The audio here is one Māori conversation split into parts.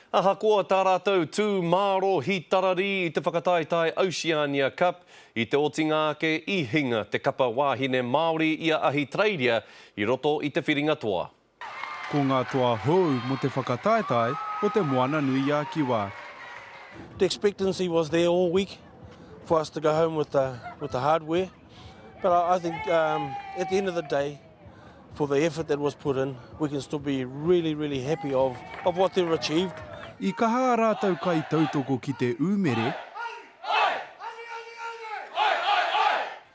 Aha koa tā rātou tū māro hitarari I te whakataetai Oceania Cup I te otinga ke I hinga te kapa wāhine Māori ia Ahitreiria I roto I te whiringa toa. Ko ngā toa hou mo te whakataetai o te moana nui a Kiwa. The expectancy was there all week for us to go home with the hardware. But I think at the end of the day, for the effort that was put in, we can still be really, really happy of what they've achieved. I kaha rātou kai tautoko ki te ūmere.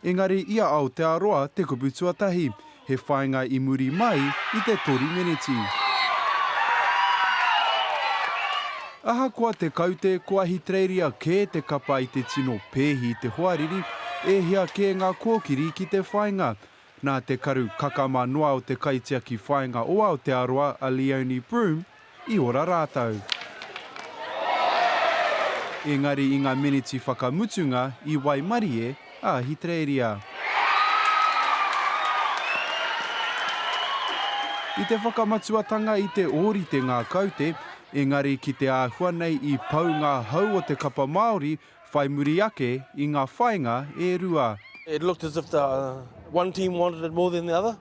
Engari ia au te aroa te kupu tuatahi, he whainga I muri mai I te tori meneti. Aha koa te kaute ko Ahitreiria kē te kapa I te tino pēhi te hoariri, e hia kē ngā kōkiri ki te whainga. Nā te karu kakama noa o te kaitia ki whainga o au te aroa a Leonie Broom, I ora rātau. Engari I ngā meneti whakamutunga I Waimarie a Ahitreiria. I te whakamatuatanga I te ōrite ngā kaute, engari ki te āhua nei I pau ngā hau o te kapa Māori, whai muri ake I ngā whainga e rua. It looked as if the one team wanted it more than the other.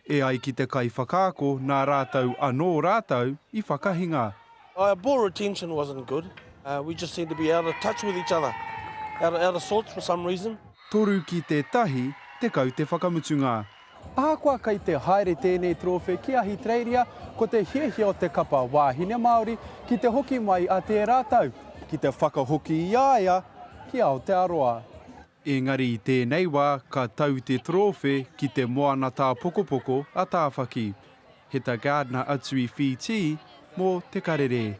E ai ki te kai whakaako nā rātau anō rātau I whakahinga. Our ball retention wasn't good. We just seemed to be out of touch with each other, out of sorts for some reason. Toru ki te tahi, te kau te whakamutunga. Ahakoa kai te haere tēnei trofe ki Ahitreiria, ko te hiehia o te kapa wāhine Māori, ki te hoki mai a te rātau, ki te whakahoki I aia, ki Aotearoa. Engari I tēnei wā, ka tau te trofe ki te moana tā pokopoko a tāwhaki. He tā Gardner atu I Fiji, mō te karere.